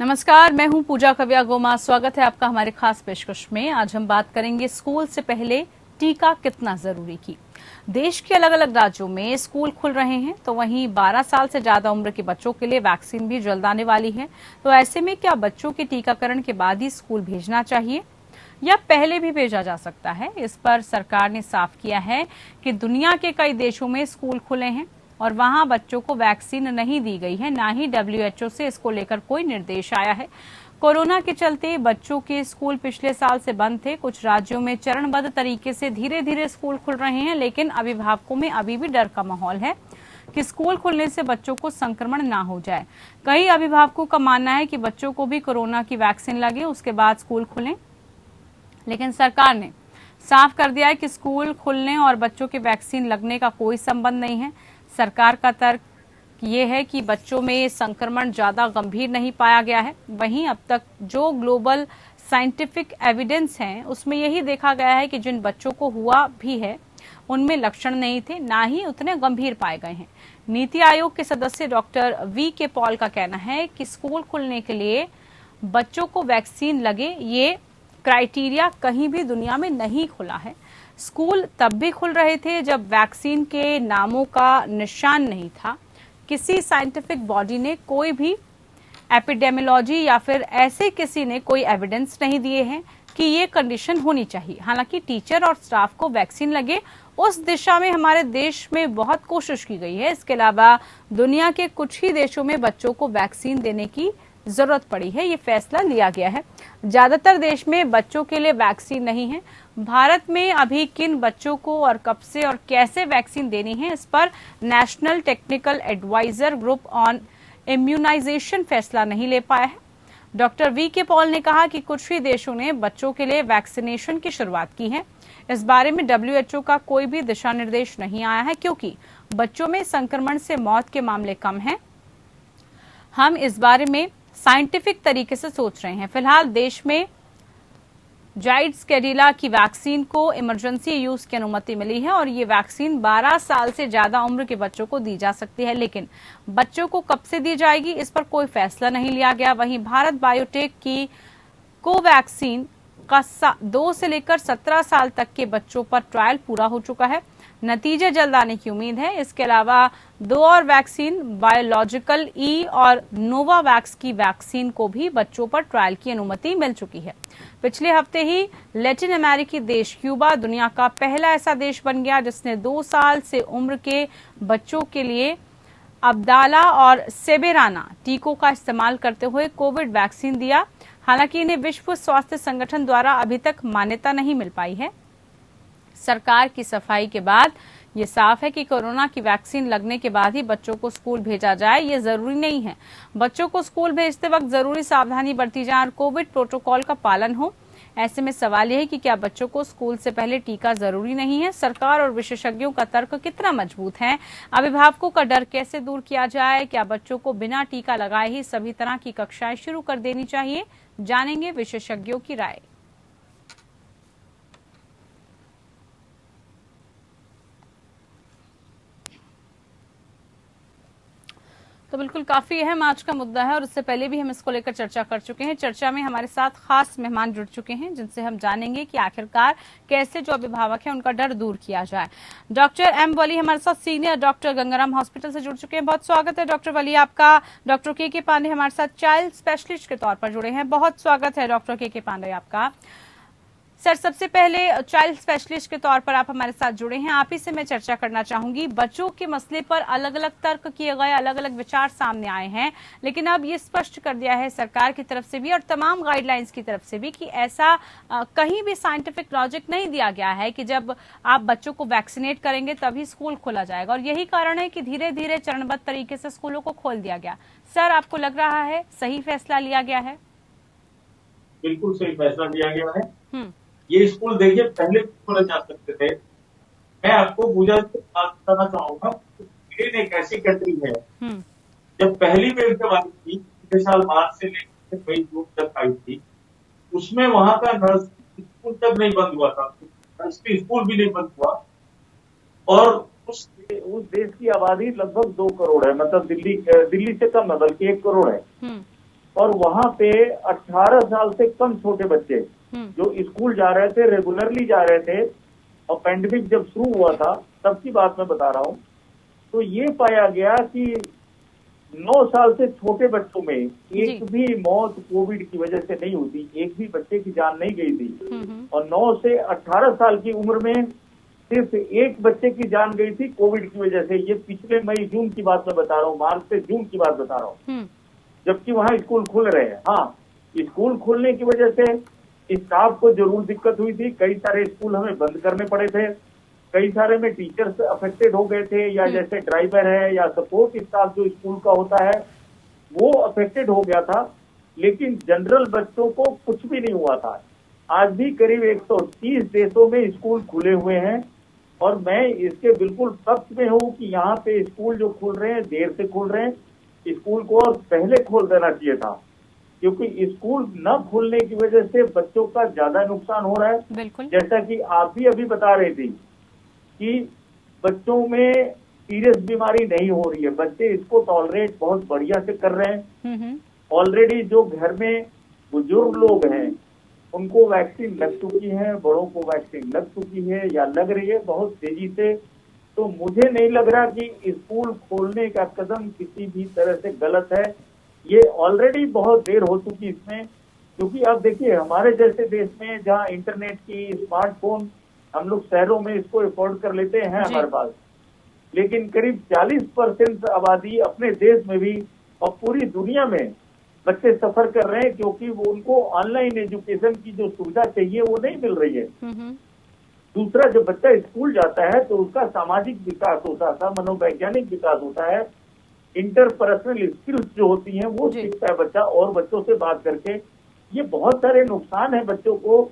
नमस्कार, मैं हूं पूजा खविया गोमा। स्वागत है आपका हमारे खास पेशकश में। आज हम बात करेंगे स्कूल से पहले टीका कितना जरूरी की। देश के अलग अलग राज्यों में स्कूल खुल रहे हैं, तो वहीं 12 साल से ज्यादा उम्र के बच्चों के लिए वैक्सीन भी जल्द आने वाली है। तो ऐसे में क्या बच्चों के टीकाकरण के बाद ही स्कूल भेजना चाहिए या पहले भी भेजा जा सकता है? इस पर सरकार ने साफ किया है कि दुनिया के कई देशों में स्कूल खुले हैं और वहां बच्चों को वैक्सीन नहीं दी गई है, ना ही WHO से इसको लेकर कोई निर्देश आया है। कोरोना के चलते बच्चों के स्कूल पिछले साल से बंद थे। कुछ राज्यों में चरणबद्ध तरीके से धीरे धीरे स्कूल खुल रहे हैं, लेकिन अभिभावकों में अभी भी डर का माहौल है कि स्कूल खुलने से बच्चों को संक्रमण ना हो जाए। कई अभिभावकों का मानना है कि बच्चों को भी कोरोना की वैक्सीन लगे, उसके बाद स्कूल खुलें। लेकिन सरकार ने साफ कर दिया है कि स्कूल खुलने और बच्चों के वैक्सीन लगने का कोई संबंध नहीं है। सरकार का तर्क ये है कि बच्चों में संक्रमण ज्यादा गंभीर नहीं पाया गया है। वहीं अब तक जो ग्लोबल साइंटिफिक एविडेंस है, उसमें यही देखा गया है कि जिन बच्चों को हुआ भी है उनमें लक्षण नहीं थे, ना ही उतने गंभीर पाए गए हैं। नीति आयोग के सदस्य डॉक्टर VK पॉल का कहना है कि स्कूल खुलने के लिए बच्चों को वैक्सीन लगे, ये क्राइटेरिया कहीं भी दुनिया में नहीं खुला है। स्कूल तब भी खुल रहे थे जब वैक्सीन के नामों का निशान नहीं था। किसी साइंटिफिक बॉडी ने, कोई भी एपिडेमियोलॉजी या फिर ऐसे किसी ने कोई एविडेंस नहीं दिए हैं कि ये कंडीशन होनी चाहिए। हालांकि टीचर और स्टाफ को वैक्सीन लगे, उस दिशा में हमारे देश में बहुत कोशिश की गई है। इसके अलावा दुनिया के कुछ ही देशों में बच्चों को वैक्सीन देने की जरूरत पड़ी है, ये फैसला लिया गया है। ज्यादातर देश में बच्चों के लिए वैक्सीन नहीं है। भारत में अभी किन बच्चों को और कब से और कैसे वैक्सीन देनी है, इस पर national technical adviser group on immunisation फैसला नहीं ले पाया है। डॉक्टर VK पॉल ने कहा कि कुछ ही देशों ने बच्चों के लिए वैक्सीनेशन की शुरुआत की है। इस बारे में WHO का कोई भी दिशा निर्देश नहीं आया है, क्योंकि बच्चों में संक्रमण से मौत के मामले कम हैं। हम इस बारे में साइंटिफिक तरीके से सोच रहे हैं। फिलहाल देश में जाइड्स कैडिला की वैक्सीन को इमरजेंसी यूज की अनुमति मिली है और ये वैक्सीन 12 साल से ज्यादा उम्र के बच्चों को दी जा सकती है, लेकिन बच्चों को कब से दी जाएगी, इस पर कोई फैसला नहीं लिया गया। वहीं भारत बायोटेक की कोवैक्सीन का 2 से लेकर 17 साल तक के बच्चों पर ट्रायल पूरा हो चुका है। नतीजे जल्द आने की उम्मीद है। इसके अलावा 2 और वैक्सीन, बायोलॉजिकल ई और नोवावैक्स की वैक्सीन को भी बच्चों पर ट्रायल की अनुमति मिल चुकी है। पिछले हफ्ते ही लैटिन अमेरिकी देश क्यूबा दुनिया का पहला ऐसा देश बन गया जिसने 2 साल से उम्र के बच्चों के लिए अब्दाला और सेबेराना टीकों का इस्तेमाल करते हुए कोविड वैक्सीन दिया। हालांकि इन्हें विश्व स्वास्थ्य संगठन द्वारा अभी तक मान्यता नहीं मिल पाई है। सरकार की सफाई के बाद ये साफ है कि कोरोना की वैक्सीन लगने के बाद ही बच्चों को स्कूल भेजा जाए, ये जरूरी नहीं है। बच्चों को स्कूल भेजते वक्त जरूरी सावधानी बरती जाए और कोविड प्रोटोकॉल का पालन हो। ऐसे में सवाल यह है कि क्या बच्चों को स्कूल से पहले टीका जरूरी नहीं है? सरकार और विशेषज्ञों का तर्क कितना मजबूत है? अभिभावकों का डर कैसे दूर किया जाए? क्या बच्चों को बिना टीका लगाए ही सभी तरह की कक्षाएं शुरू कर देनी चाहिए? जानेंगे विशेषज्ञों की राय। तो बिल्कुल काफी अहम आज का मुद्दा है और उससे पहले भी हम इसको लेकर चर्चा कर चुके हैं। चर्चा में हमारे साथ खास मेहमान जुड़ चुके हैं जिनसे हम जानेंगे कि आखिरकार कैसे जो अभिभावक हैं उनका डर दूर किया जाए। डॉक्टर M वली हमारे साथ सीनियर डॉक्टर गंगाराम हॉस्पिटल से जुड़ चुके हैं। बहुत स्वागत है डॉक्टर वली आपका। डॉक्टर KK पांडे हमारे साथ चाइल्ड स्पेशलिस्ट के तौर पर जुड़े हैं। बहुत स्वागत है डॉक्टर KK पांडे आपका। सर, सबसे पहले चाइल्ड स्पेशलिस्ट के तौर पर आप हमारे साथ जुड़े हैं, आप ही से मैं चर्चा करना चाहूंगी। बच्चों के मसले पर अलग अलग तर्क किए गए, अलग अलग विचार सामने आए हैं, लेकिन अब ये स्पष्ट कर दिया है सरकार की तरफ से भी और तमाम गाइडलाइंस की तरफ से भी कि ऐसा कहीं भी साइंटिफिक लॉजिक नहीं दिया गया है कि जब आप बच्चों को वैक्सीनेट करेंगे तभी स्कूल खोला जाएगा, और यही कारण है कि धीरे धीरे चरणबद्ध तरीके से स्कूलों को खोल दिया गया। सर, आपको लग रहा है सही फैसला लिया गया है? बिल्कुल सही फैसला लिया गया है। ये स्कूल देखिए पहले खोले जा सकते थे। मैं आपको पूजा से बात बताना चाहूंगा, ब्रिटेन एक ऐसी कंट्री है जब पहली वेव जब आई थी पिछले साल मार्च से लेकर मई जून तक आई थी, उसमें वहां का नर्सरी स्कूल तक नहीं बंद हुआ था, नर्सरी स्कूल भी नहीं बंद हुआ। और उस देश की आबादी लगभग 2 करोड़ है, मतलब दिल्ली से कम है, बल्कि 1 करोड़ है। और वहां पे 18 साल से कम छोटे बच्चे जो स्कूल जा रहे थे, रेगुलरली जा रहे थे, और पैंडेमिक जब शुरू हुआ था तब की बात मैं बता रहा हूं, तो ये पाया गया कि 9 साल से छोटे बच्चों में एक भी मौत कोविड की वजह से नहीं हुई थी, एक भी बच्चे की जान नहीं गई थी। और 9 से 18 साल की उम्र में सिर्फ एक बच्चे की जान गई थी कोविड की वजह से। ये पिछले मई जून की बात मैं बता रहा हूँ, मार्च से जून की बात बता रहा हूँ, जबकि वहां स्कूल खुल रहे हैं। हाँ, स्कूल खुलने की वजह से स्टाफ को जरूर दिक्कत हुई थी, कई सारे स्कूल हमें बंद करने पड़े थे, कई सारे में टीचर्स अफेक्टेड हो गए थे, या जैसे ड्राइवर है या सपोर्ट स्टाफ जो स्कूल का होता है वो अफेक्टेड हो गया था। लेकिन जनरल बच्चों को कुछ भी नहीं हुआ था। आज भी करीब 130 देशों में स्कूल खुले हुए हैं, और मैं इसके बिल्कुल पक्ष में हूँ कि यहाँ पे स्कूल जो खुल रहे हैं देर से खुल रहे हैं, स्कूल को और पहले खोल देना चाहिए था, क्योंकि स्कूल न खुलने की वजह से बच्चों का ज्यादा नुकसान हो रहा है। बिल्कुल, जैसा कि आप भी अभी बता रही थी कि बच्चों में सीरियस बीमारी नहीं हो रही है, बच्चे इसको टॉलरेट बहुत बढ़िया से कर रहे हैं। ऑलरेडी जो घर में बुजुर्ग लोग हैं उनको वैक्सीन लग चुकी है, बड़ों को वैक्सीन लग चुकी है या लग रही है बहुत तेजी से। तो मुझे नहीं लग रहा कि स्कूल खोलने का कदम किसी भी तरह से गलत है। ये ऑलरेडी बहुत देर हो चुकी इसमें, क्योंकि अब देखिए हमारे जैसे देश में जहाँ इंटरनेट की, स्मार्टफोन, हम लोग शहरों में इसको अफोर्ड कर लेते हैं हमारे पास, लेकिन करीब 40% आबादी अपने देश में भी और पूरी दुनिया में बच्चे सफर कर रहे हैं, क्योंकि वो उनको ऑनलाइन एजुकेशन की जो सुविधा चाहिए वो नहीं मिल रही है। दूसरा, जब बच्चा स्कूल जाता है तो उसका सामाजिक विकास होता था, मनोवैज्ञानिक विकास होता है, इंटरपर्सनल स्किल्स जो होती हैं वो सीखता है बच्चा, और बच्चों से बात करके। ये बहुत सारे नुकसान है बच्चों को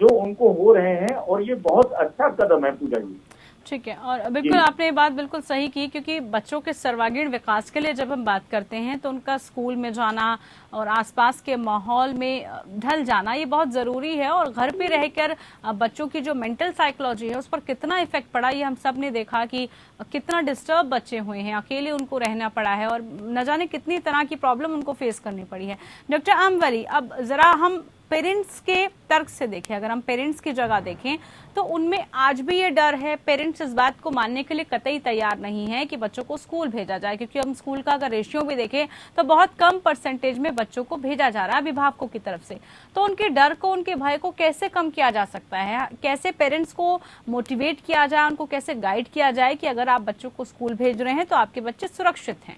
जो उनको हो रहे हैं, और ये बहुत अच्छा कदम है पूजा जी। ठीक है, और बिल्कुल आपने ये बात बिल्कुल सही की, क्योंकि बच्चों के सर्वांगीण विकास के लिए जब हम बात करते हैं तो उनका स्कूल में जाना और आसपास के माहौल में ढल जाना ये बहुत जरूरी है। और घर पे रहकर बच्चों की जो मेंटल साइकोलॉजी है उस पर कितना इफेक्ट पड़ा ये हम सब ने देखा कि कितना डिस्टर्ब बच्चे हुए हैं, अकेले उनको रहना पड़ा है और न जाने कितनी तरह की प्रॉब्लम उनको फेस करनी पड़ी है। डॉक्टर अम्बरी, अब जरा हम पेरेंट्स के तर्क से देखें, अगर हम पेरेंट्स की जगह देखें तो उनमें आज भी ये डर है, पेरेंट्स इस बात को मानने के लिए कतई तैयार नहीं है कि बच्चों को स्कूल भेजा जाए, क्योंकि हम स्कूल का अगर रेशियो भी देखें तो बहुत कम परसेंटेज में बच्चों को भेजा जा रहा है अभिभावकों की तरफ से। तो उनके डर को, उनके भय को कैसे कम किया जा सकता है, कैसे पेरेंट्स को मोटिवेट किया जाए, उनको कैसे गाइड किया जाए कि अगर आप बच्चों को स्कूल भेज रहे हैं तो आपके बच्चे सुरक्षित हैं?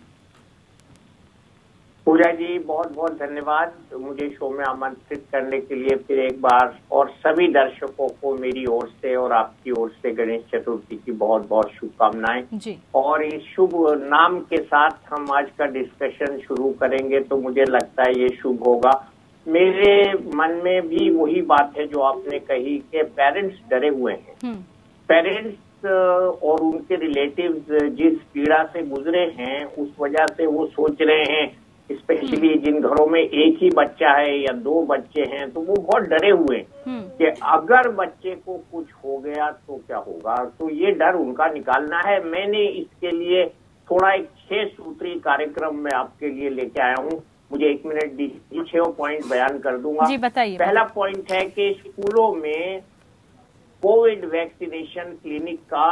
पूजा जी, बहुत बहुत धन्यवाद मुझे शो में आमंत्रित करने के लिए फिर एक बार, और सभी दर्शकों को मेरी ओर से और आपकी ओर से गणेश चतुर्थी की बहुत बहुत शुभकामनाएं। और इस शुभ नाम के साथ हम आज का डिस्कशन शुरू करेंगे तो मुझे लगता है ये शुभ होगा। मेरे मन में भी वही बात है जो आपने कही कि पेरेंट्स डरे हुए हैं। पेरेंट्स और उनके रिलेटिव्स जिस पीड़ा से गुजरे हैं उस वजह से वो सोच रहे हैं, स्पेशली जिन घरों में एक ही बच्चा है या 2 बच्चे हैं, तो वो बहुत डरे हुए हैं कि अगर बच्चे को कुछ हो गया तो क्या होगा। तो ये डर उनका निकालना है। मैंने इसके लिए थोड़ा एक 6 सूत्री कार्यक्रम में आपके लिए लेके आया हूँ। मुझे 1 मिनट दीजिए, 6 पॉइंट बयान कर दूंगा। जी बताइए। पहला पॉइंट है कि स्कूलों में कोविड वैक्सीनेशन क्लिनिक का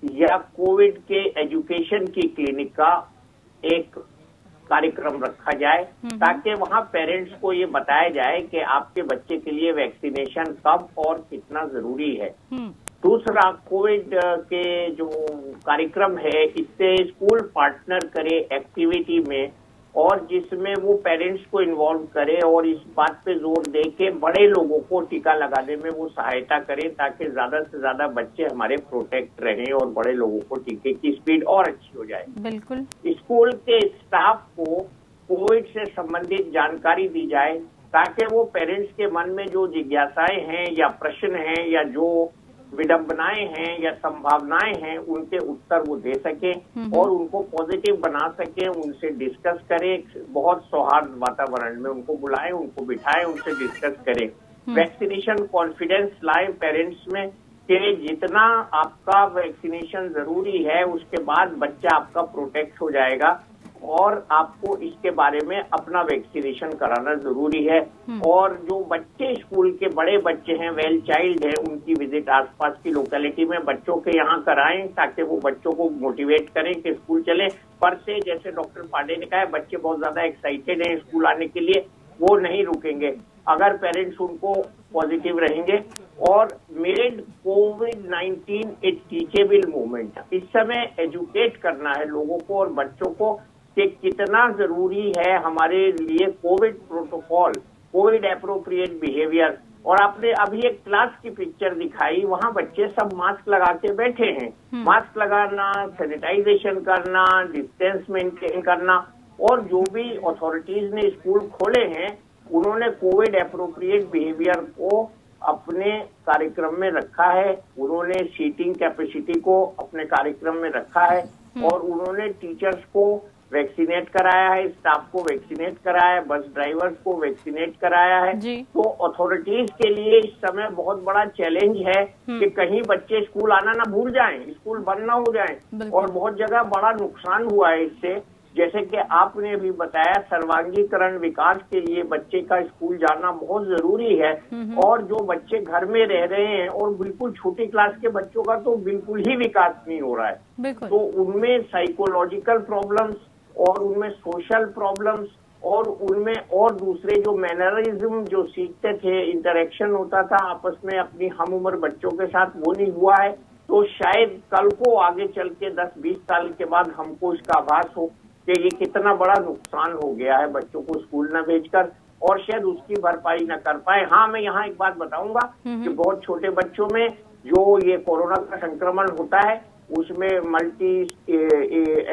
या कोविड के एजुकेशन की क्लिनिक का एक कार्यक्रम रखा जाए, ताकि वहां पेरेंट्स को ये बताया जाए कि आपके बच्चे के लिए वैक्सीनेशन कब और कितना जरूरी है। दूसरा, कोविड के जो कार्यक्रम है इससे स्कूल पार्टनर करे एक्टिविटी में, और जिसमें वो पेरेंट्स को इन्वॉल्व करे और इस बात पे जोर दे के बड़े लोगों को टीका लगाने में वो सहायता करे, ताकि ज्यादा से ज्यादा बच्चे हमारे प्रोटेक्ट रहें और बड़े लोगों को टीके की स्पीड और अच्छी हो जाए। बिल्कुल। स्कूल के स्टाफ को कोविड से संबंधित जानकारी दी जाए, ताकि वो पेरेंट्स के मन में जो जिज्ञासाएं हैं या प्रश्न हैं या जो विडंबनाएं हैं या संभावनाएं हैं उनके उत्तर वो दे सकें और उनको पॉजिटिव बना सकें, उनसे डिस्कस करें। बहुत सौहार्द वातावरण में उनको बुलाएं, उनको बिठाएं, उनसे डिस्कस करें। वैक्सीनेशन कॉन्फिडेंस लाएं पेरेंट्स में कि जितना आपका वैक्सीनेशन जरूरी है उसके बाद बच्चा आपका प्रोटेक्ट हो जाएगा। और आपको इसके बारे में अपना वैक्सीनेशन कराना जरूरी है। और जो बच्चे स्कूल के बड़े बच्चे हैं, वेल चाइल्ड हैं, उनकी विजिट आसपास की लोकेलिटी में बच्चों के यहाँ कराएं ताकि वो बच्चों को मोटिवेट करें कि स्कूल चले। पर से जैसे डॉक्टर पांडे ने कहा, बच्चे बहुत ज्यादा एक्साइटेड हैं स्कूल आने के लिए, वो नहीं रुकेंगे अगर पेरेंट्स उनको पॉजिटिव रहेंगे। और मेड कोविड-19 ए टीचेबल मूवमेंट। इस समय एजुकेट करना है लोगों को और बच्चों को कि कितना जरूरी है हमारे लिए Covid protocol, Covid appropriate behaviour. और आपने अभी एक क्लास की पिक्चर दिखाई, वहां बच्चे सब मास्क लगा के बैठे हैं। मास्क लगाना, सैनिटाइजेशन करना, डिस्टेंस मेंटेन करना, और जो भी अथॉरिटीज ने स्कूल खोले हैं उन्होंने कोविड एप्रोप्रिएट बिहेवियर को अपने कार्यक्रम में रखा है। उन्होंने सीटिंग कैपेसिटी को अपने कार्यक्रम में रखा है और उन्होंने टीचर्स को वैक्सीनेट कराया है, स्टाफ को वैक्सीनेट कराया है, बस ड्राइवर्स को वैक्सीनेट कराया है। तो अथॉरिटीज के लिए इस समय बहुत बड़ा चैलेंज है कि कहीं बच्चे स्कूल आना ना भूल जाएं, स्कूल बंद ना हो जाएं। और बहुत जगह बड़ा नुकसान हुआ है इससे, जैसे कि आपने भी बताया, सर्वांगीकरण विकास के लिए बच्चे का स्कूल जाना बहुत जरूरी है। और जो बच्चे घर में रह रहे हैं और बिल्कुल छोटी क्लास के बच्चों का तो बिल्कुल ही विकास नहीं हो रहा है, तो उनमें साइकोलॉजिकल प्रॉब्लम्स और उनमें सोशल प्रॉब्लम्स और उनमें और दूसरे जो मैनरिज्म जो सीखते थे, इंटरेक्शन होता था आपस में अपनी हम उम्र बच्चों के साथ, वो नहीं हुआ है। तो शायद कल को आगे चल के 10-20 साल के बाद हमको इसका आभास हो कि ये कितना बड़ा नुकसान हो गया है बच्चों को स्कूल न भेजकर, और शायद उसकी भरपाई न कर पाए। हाँ, मैं यहाँ एक बात बताऊंगा कि बहुत छोटे बच्चों में जो ये कोरोना का संक्रमण होता है उसमें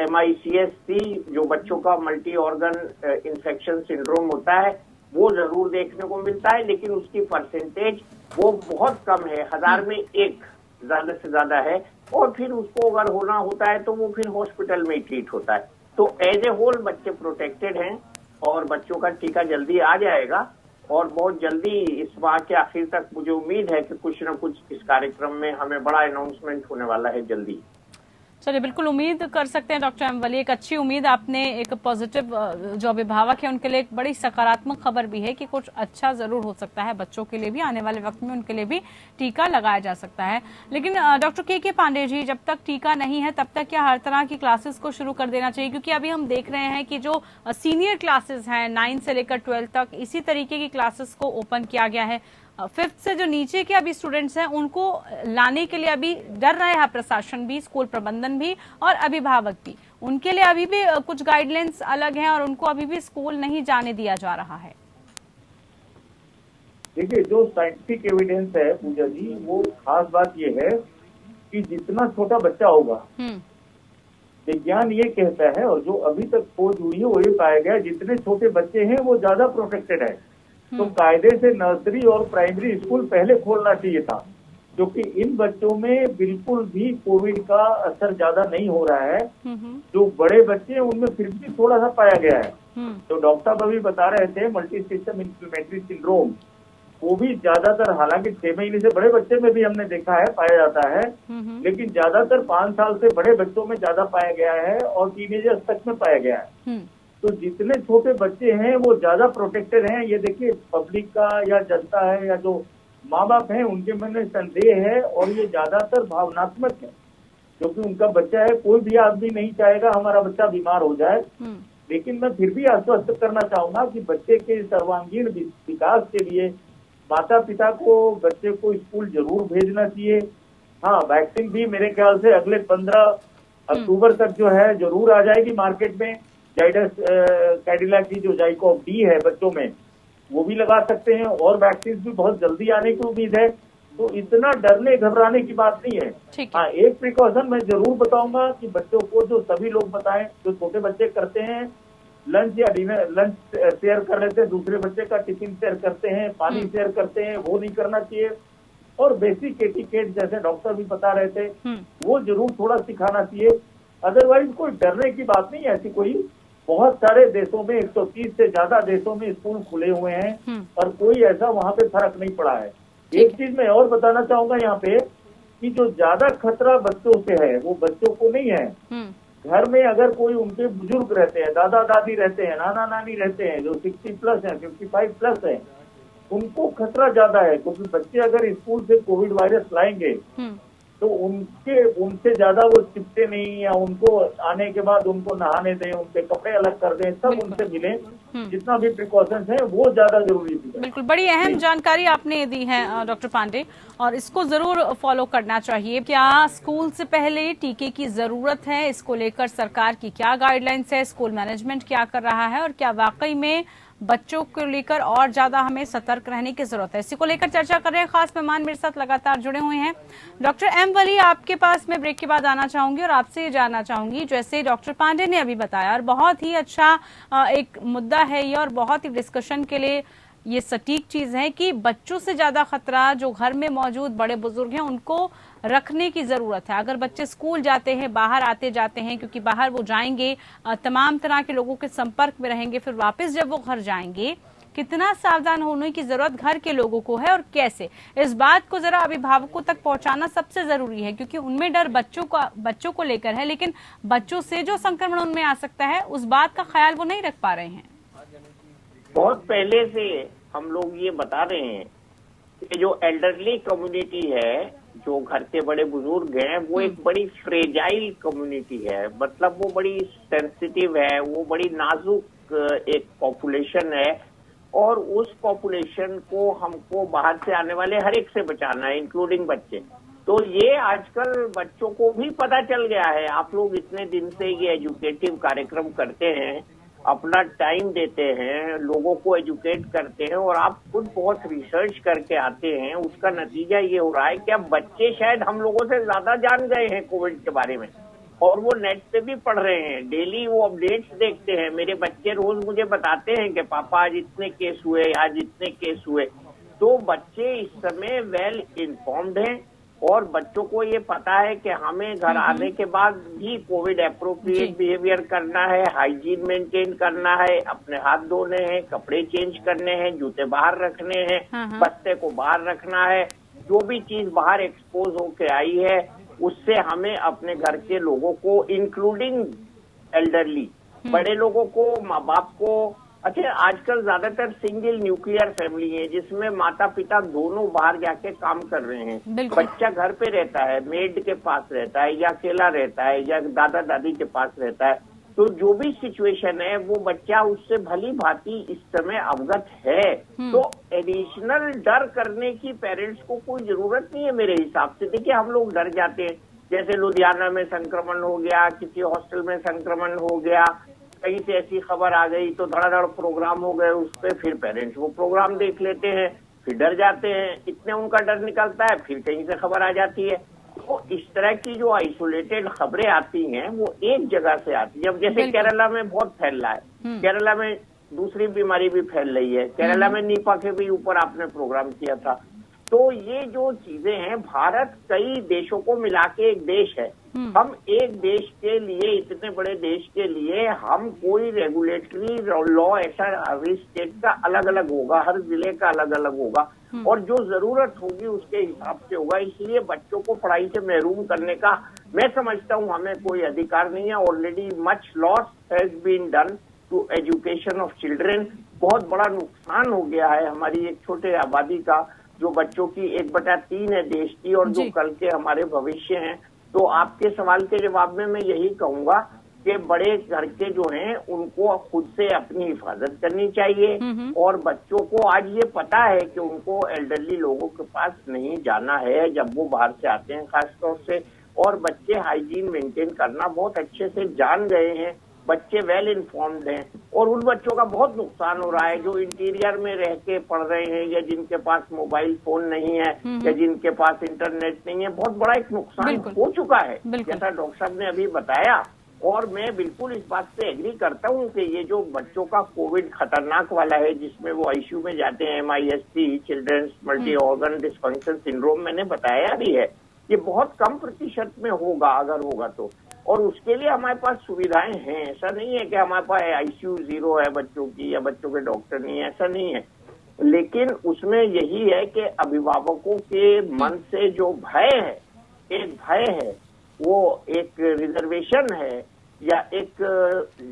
MICSC जो बच्चों का मल्टी ऑर्गन इन्फेक्शन सिंड्रोम होता है वो जरूर देखने को मिलता है, लेकिन उसकी परसेंटेज वो बहुत कम है, 1000 में 1 ज्यादा से ज्यादा है। और फिर उसको अगर होना होता है तो वो फिर हॉस्पिटल में ही ट्रीट होता है। तो एज ए होल बच्चे प्रोटेक्टेड हैं और बच्चों का टीका जल्दी आ जाएगा और बहुत जल्दी इस माह के आखिर तक मुझे उम्मीद है कि कुछ न कुछ इस कार्यक्रम में हमें बड़ा अनाउंसमेंट होने वाला है जल्दी। चलिए, बिल्कुल उम्मीद कर सकते हैं डॉक्टर एम वली, एक अच्छी उम्मीद आपने, एक पॉजिटिव जो अभिभावक है उनके लिए एक बड़ी सकारात्मक खबर भी है कि कुछ अच्छा जरूर हो सकता है बच्चों के लिए भी, आने वाले वक्त में उनके लिए भी टीका लगाया जा सकता है। लेकिन डॉक्टर के पांडे जी, जब तक टीका नहीं है तब तक क्या हर तरह की क्लासेस को शुरू कर देना चाहिए? क्योंकि अभी हम देख रहे हैं कि जो सीनियर क्लासेस हैं 9 से लेकर 12 तक, इसी तरीके की क्लासेस को ओपन किया गया है। 5th से जो नीचे के अभी स्टूडेंट्स हैं उनको लाने के लिए अभी डर रहे हैं प्रशासन भी, स्कूल प्रबंधन भी और अभिभावक भी। उनके लिए अभी भी कुछ गाइडलाइंस अलग हैं और उनको अभी भी स्कूल नहीं जाने दिया जा रहा है। देखिए, जो साइंटिफिक एविडेंस है पूजा जी, वो खास बात ये है कि जितना छोटा बच्चा होगा, विज्ञान ये कहता है और जो अभी तक खोज हुई है वो ये पाया गया, जितने छोटे बच्चे हैं वो ज्यादा प्रोटेक्टेड है। तो कायदे से नर्सरी और प्राइमरी स्कूल पहले खोलना चाहिए था, क्योंकि इन बच्चों में बिल्कुल भी कोविड का असर ज्यादा नहीं हो रहा है। जो बड़े बच्चे हैं उनमें फिर भी थोड़ा सा पाया गया है। तो डॉक्टर साहब अभी बता रहे थे मल्टी सिस्टम इन्फ्लेमेटरी सिंड्रोम, वो भी ज्यादातर, हालांकि 6 महीने से बड़े बच्चे में भी हमने देखा है पाया जाता है, लेकिन ज्यादातर 5 साल से बड़े बच्चों में ज्यादा पाया गया है और टीनेजर्स तक में पाया गया है। तो जितने छोटे बच्चे हैं वो ज्यादा प्रोटेक्टेड हैं। ये देखिए, पब्लिक का या जनता है या जो माँ बाप हैं उनके मन में संदेह है और ये ज्यादातर भावनात्मक है, क्योंकि उनका बच्चा है। कोई भी आदमी नहीं चाहेगा हमारा बच्चा बीमार हो जाए, लेकिन मैं फिर भी आश्वस्त करना चाहूंगा कि बच्चे के सर्वांगीण विकास के लिए माता पिता को बच्चे को स्कूल जरूर भेजना चाहिए। हाँ, वैक्सीन भी मेरे ख्याल से अगले 15 अक्टूबर तक जो है जरूर आ जाएगी मार्केट में। जाइडस कैडिला की जो जाइकोव डी है बच्चों में, वो भी लगा सकते हैं और वैक्सीन भी बहुत जल्दी आने की उम्मीद है। तो इतना डरने घबराने की बात नहीं है। हाँ, एक प्रिकॉशन मैं जरूर बताऊंगा कि बच्चों को, जो सभी लोग बताएं, जो छोटे बच्चे करते हैं लंच या डिनर, लंच शेयर कर लेते हैं, दूसरे बच्चे का टिफिन शेयर करते हैं, पानी शेयर करते हैं, वो नहीं करना चाहिए। और बेसिक एटिकेट जैसे डॉक्टर भी बता रहे थे वो जरूर थोड़ा सिखाना चाहिए। अदरवाइज कोई डरने की बात नहीं है ऐसी कोई। बहुत सारे देशों में, 130 से ज्यादा देशों में स्कूल खुले हुए हैं और कोई ऐसा वहाँ पे फर्क नहीं पड़ा है। एक चीज मैं और बताना चाहूंगा यहाँ पे कि जो ज्यादा खतरा बच्चों से है वो बच्चों को नहीं है, घर में अगर कोई उनके बुजुर्ग रहते हैं, दादा दादी रहते हैं, नाना नानी रहते हैं, जो 60+ हैं, 55+ हैं, उनको खतरा ज्यादा है, क्योंकि बच्चे अगर स्कूल से कोविड वायरस लाएंगे तो उनसे ज्यादा वो चिपटे नहीं, या उनको आने के बाद उनको नहाने दें, उनके कपड़े अलग कर दें, सब उनसे मिलें, जितना भी प्रिकॉशंस है वो ज्यादा जरूरी है। बिल्कुल, बड़ी अहम जानकारी आपने दी है डॉक्टर पांडे, और इसको जरूर फॉलो करना चाहिए। क्या स्कूल से पहले टीके की जरूरत है, इसको लेकर सरकार की क्या गाइडलाइंस है, स्कूल मैनेजमेंट क्या कर रहा है, और क्या वाकई में बच्चों को लेकर और ज्यादा हमें सतर्क रहने की जरूरत है, इसी को लेकर चर्चा कर रहे हैं खास मेहमान मेरे साथ लगातार जुड़े हुए हैं। डॉक्टर एम वली, आपके पास मैं ब्रेक के बाद आना चाहूंगी और आपसे ये जानना चाहूंगी, जैसे डॉक्टर पांडे ने अभी बताया, और बहुत ही अच्छा एक मुद्दा है ये, और बहुत ही डिस्कशन के लिए ये सटीक चीज है कि बच्चों से ज्यादा खतरा जो घर में मौजूद बड़े बुजुर्ग हैं उनको रखने की जरूरत है। अगर बच्चे स्कूल जाते हैं, बाहर आते जाते हैं, क्योंकि बाहर वो जाएंगे, तमाम तरह के लोगों के संपर्क में रहेंगे, फिर वापस जब वो घर जाएंगे, कितना सावधान होने की जरूरत घर के लोगों को है, और कैसे इस बात को जरा अभिभावकों तक पहुंचाना सबसे जरूरी है, क्योंकि उनमें डर बच्चों को लेकर है, लेकिन बच्चों से जो संक्रमण उनमें आ सकता है उस बात का ख्याल वो नहीं रख पा रहे हैं। बहुत पहले से हम लोग ये बता रहे हैं कि जो एल्डरली कम्युनिटी है, जो घर के बड़े बुजुर्ग हैं, वो एक बड़ी फ्रेजाइल कम्युनिटी है, मतलब वो बड़ी सेंसिटिव है, वो बड़ी नाजुक एक पॉपुलेशन है, और उस पॉपुलेशन को हमको बाहर से आने वाले हर एक से बचाना है, इंक्लूडिंग बच्चे। तो ये आजकल बच्चों को भी पता चल गया है। आप लोग इतने दिन से ये एजुकेटिव कार्यक्रम करते हैं, अपना टाइम देते हैं, लोगों को एजुकेट करते हैं, और आप खुद बहुत रिसर्च करके आते हैं, उसका नतीजा ये हो रहा है कि अब बच्चे शायद हम लोगों से ज्यादा जान गए हैं कोविड के बारे में, और वो नेट पे भी पढ़ रहे हैं, डेली वो अपडेट्स देखते हैं। मेरे बच्चे रोज मुझे बताते हैं कि पापा आज इतने केस हुए, आज इतने केस हुए। तो बच्चे इस समय वेल इन्फॉर्म्ड हैं, और बच्चों को ये पता है कि हमें घर आने के बाद भी कोविड एप्रोप्रिएट बिहेवियर करना है, हाइजीन मेंटेन करना है, अपने हाथ धोने हैं, कपड़े चेंज करने हैं, जूते बाहर रखने हैं, बस्ते को बाहर रखना है, जो भी चीज बाहर एक्सपोज होके आई है उससे हमें अपने घर के लोगों को, इंक्लूडिंग एल्डरली, बड़े लोगों को, माँ बाप को। अच्छा, आजकल ज्यादातर सिंगल न्यूक्लियर फैमिली है, जिसमें माता पिता दोनों बाहर जाके काम कर रहे हैं, बच्चा घर पे रहता है, मेड के पास रहता है, या अकेला रहता है, या दादा दादी के पास रहता है। तो जो भी सिचुएशन है वो बच्चा उससे भली भांति इस समय अवगत है। तो एडिशनल डर करने की पेरेंट्स को कोई जरूरत नहीं है मेरे हिसाब से। देखिए, हम लोग डर जाते हैं, जैसे लुधियाना में संक्रमण हो गया, किसी हॉस्टल में संक्रमण हो गया, कहीं से ऐसी खबर आ गई तो धड़ाधड़ प्रोग्राम हो गए उस पर, फिर पेरेंट्स वो प्रोग्राम देख लेते हैं, फिर डर जाते हैं, इतने उनका डर निकलता है, फिर कहीं से खबर आ जाती है। तो इस तरह की जो आइसोलेटेड खबरें आती हैं वो एक जगह से आती है। अब जैसे केरला में बहुत फैल रहा है, केरला में दूसरी बीमारी भी फैल रही है, केरला में निपा के भी ऊपर आपने प्रोग्राम किया था। तो ये जो चीजें हैं, भारत कई देशों को मिला के एक देश है। हम एक देश के लिए, इतने बड़े देश के लिए, हम कोई रेगुलेटरी लॉ ऐसा हर स्टेट का अलग अलग होगा, हर जिले का अलग अलग होगा, और जो जरूरत होगी उसके हिसाब से होगा। इसलिए बच्चों को पढ़ाई से महरूम करने का मैं समझता हूँ हमें कोई अधिकार नहीं है। Already much loss has been done to education of children. बहुत बड़ा नुकसान हो गया है हमारी एक छोटे आबादी का, जो बच्चों की 1/3 है देश की, और जो कल के हमारे भविष्य हैं। तो आपके सवाल के जवाब में मैं यही कहूंगा कि बड़े घर के जो हैं उनको खुद से अपनी हिफाजत करनी चाहिए, और बच्चों को आज ये पता है कि उनको एल्डरली लोगों के पास नहीं जाना है जब वो बाहर से आते हैं खासतौर से, और बच्चे हाइजीन मेंटेन करना बहुत अच्छे से जान गए हैं, बच्चे वेल इन्फॉर्म्ड हैं। और उन बच्चों का बहुत नुकसान हो रहा है जो इंटीरियर में रह के पढ़ रहे हैं, या जिनके पास मोबाइल फोन नहीं है, या जिनके पास इंटरनेट नहीं है। बहुत बड़ा एक नुकसान हो चुका है, जैसा डॉक्टर साहब ने अभी बताया। और मैं बिल्कुल इस बात से एग्री करता हूँ कि ये जो बच्चों का कोविड खतरनाक वाला है, जिसमें वो आईसीयू में जाते हैं, MIST, children's multi organ dysfunction syndrome, मैंने बताया भी है, ये बहुत कम प्रतिशत में होगा अगर होगा तो। और उसके लिए हमारे पास सुविधाएं हैं। ऐसा नहीं है कि हमारे पास आईसीयू 0 है बच्चों की, या बच्चों के डॉक्टर नहीं है, ऐसा नहीं है। लेकिन उसमें यही है कि अभिभावकों के मन से जो भय है, एक भय है, वो एक रिजर्वेशन है या एक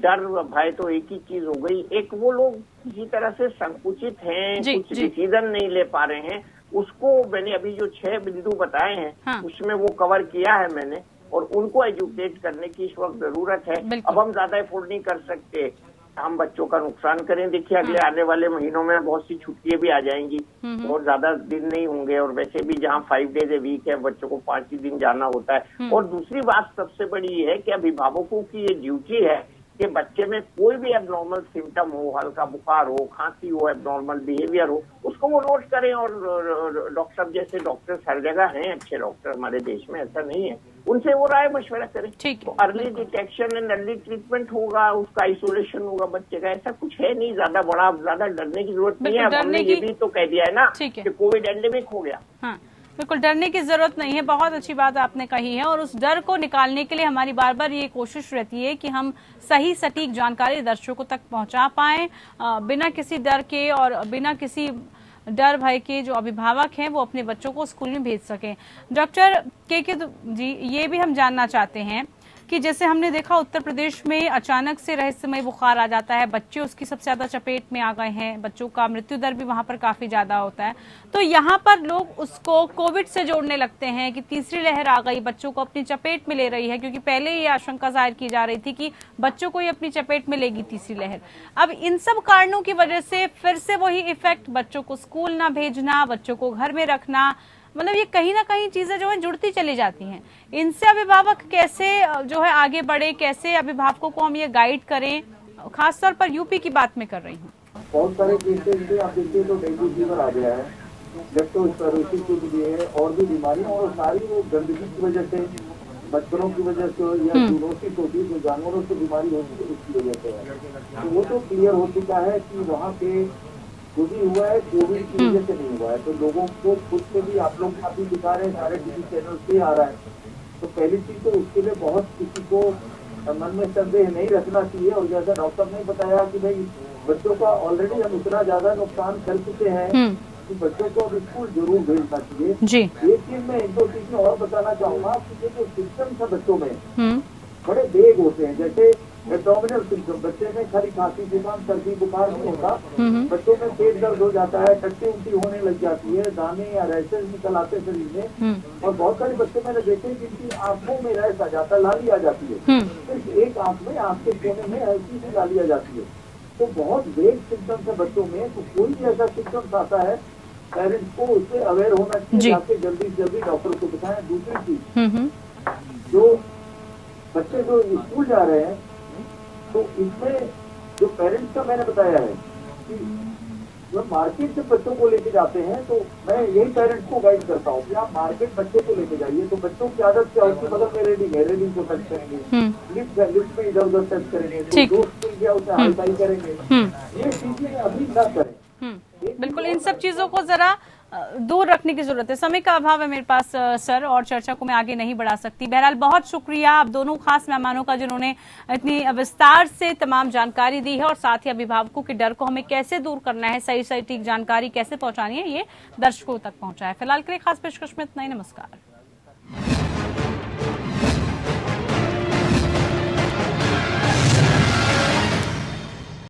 डर भय तो एक ही चीज हो गई। एक वो लोग किसी तरह से संकुचित हैं, कुछ डिसीजन नहीं ले पा रहे हैं, उसको मैंने अभी जो 6 बिंदु बताए हैं, हाँ। उसमें वो कवर किया है मैंने, और उनको एजुकेट करने की इस वक्त जरूरत है। अब हम ज्यादा अफोर्ड नहीं कर सकते, हम बच्चों का नुकसान करें। देखिए अगले आने वाले महीनों में बहुत सी छुट्टियां भी आ जाएंगी, बहुत ज्यादा दिन नहीं होंगे, और वैसे भी जहां 5 डेज ए वीक है, बच्चों को 5 ही दिन जाना होता है। और दूसरी बात सबसे बड़ी ये है कि अभिभावकों की ये ड्यूटी है कि बच्चे में कोई भी एबनॉर्मल सिम्टम हो, हल्का बुखार हो, खांसी हो, एबनॉर्मल बिहेवियर हो, उसको वो नोट करें। और डॉक्टर जैसे डॉक्टर्स हर जगह हैं, अच्छे डॉक्टर हमारे देश में, ऐसा नहीं है, उनसे वो राय मशवरा करें। तो early detection and early treatment होगा, उसका आइसोलेशन होगा बच्चे का। ऐसा कुछ है नहीं ज्यादा डरने की जरूरत नहीं है। हमने ये भी तो कह दिया है ना कि कोविड एंडेमिक हो गया। हाँ, बिल्कुल डरने की जरूरत नहीं है। बहुत अच्छी बात आपने कही है, और उस डर को निकालने के लिए हमारी बार बार ये कोशिश रहती है कि हम सही सटीक जानकारी दर्शकों तक पहुंचा पाएं, बिना किसी डर के और बिना किसी डर भय के जो अभिभावक हैं वो अपने बच्चों को स्कूल में भेज सकें। डॉक्टर के जी, ये भी हम जानना चाहते हैं कि जैसे हमने देखा उत्तर प्रदेश में अचानक से रहस्यमय बुखार आ जाता है, बच्चे उसकी सबसे ज्यादा चपेट में आ गए हैं, बच्चों का मृत्यु दर भी वहां पर काफी ज्यादा होता है। तो यहाँ पर लोग उसको कोविड से जोड़ने लगते हैं कि तीसरी लहर आ गई, बच्चों को अपनी चपेट में ले रही है, क्योंकि पहले ये आशंका जाहिर की जा रही थी कि बच्चों को ही अपनी चपेट में लेगी तीसरी लहर। अब इन सब कारणों की वजह से फिर से वही इफेक्ट, बच्चों को स्कूल ना भेजना, बच्चों को घर में रखना, मतलब ये कहीं ना कहीं चीजें जो है जुड़ती चली जाती हैं। इनसे अभिभावक कैसे जो है आगे बढ़े, कैसे अभिभावकों को हम ये गाइड करें, खासतौर पर यूपी की बात में कर रही हूँ। बहुत सारे केसेस आप देखिए तो डेंगू फीवर आ गया है, लेप्टोस्पायरोसिस भी है, और भी बीमारियां, और सारी वो गंदगी की वजह से, मच्छरों की वजह से या जूनोसिस होती है, जो जानवरों से बीमारी होती है उसकी वजह से है। तो वो तो क्लियर हो चुका है कि वहाँ पे जो भी हुआ है कोविड की वजह से नहीं हुआ है। तो लोगों को खुद से भी आप लोग काफी दिखा रहे हैं, सारे टीवी चैनल से आ रहा है। तो पहली चीज तो उसके लिए बहुत किसी को मन में संदेह नहीं रखना चाहिए। और जैसा डॉक्टर ने बताया कि भाई बच्चों का ऑलरेडी हम इतना ज्यादा नुकसान कर चुके हैं कि बच्चों को अब स्कूल जरूर भेजना चाहिए। एक चीज में 1-2 चीज में और बताना चाहूंगा कि ये जो सिम्टम्स है बच्चों में बड़े वेग होते हैं। जैसे एब्डोमिनल सिम्टम, बच्चे में खाली खांसी, जुकाम, सर्दी, बुखार नहीं होता, बच्चों में पेट दर्द हो जाता है, टट्टी उल्टी होने लग जाती है, दाने या रैशेज निकल आते शरीर में, और बहुत सारे बच्चे मैंने देखे जिनकी आंखों में रैश आ जाता है, लाली आ जाती है, सिर्फ एक आंख में, आंख के कोने में हल्की सी लाली आ जाती है। तो बहुत वेग सिम्टम्स है बच्चों में। तो कोई भी ऐसा सिम्टम्स आता है, पेरेंट्स को उससे अवेयर होना चाहिए, जाके जल्दी से जल्दी डॉक्टर को दिखाएं। दूसरी चीज, जो बच्चे जो स्कूल जा रहे हैं, तो इसमें जो पेरेंट्स का मैंने बताया है कि जो मार्केट से बच्चों को लेके जाते हैं, तो मैं यही पेरेंट्स को गाइड करता हूँ कि आप मार्केट बच्चे को लेके जाइए। तो बच्चों की आदत क्या होती है, मतलब रेडिंग को टच करेंगे, लिफ्ट में इधर उधर टच करेंगे, दोस्त मिल गया उसे हाई फाई करेंगे, ये चीजें अभी न करें। बिल्कुल इन सब चीजों को जरा दूर रखने की जरूरत है। समय का अभाव है मेरे पास सर, और चर्चा को मैं आगे नहीं बढ़ा सकती। बहरहाल बहुत शुक्रिया आप दोनों खास मेहमानों का, जिन्होंने इतनी विस्तार से तमाम जानकारी दी है, और साथ ही अभिभावकों के डर को हमें कैसे दूर करना है, सही सटीक जानकारी कैसे पहुंचानी है, ये दर्शकों तक पहुंचा है। फिलहाल के लिए खास पेशकश में इतना ही। नमस्कार।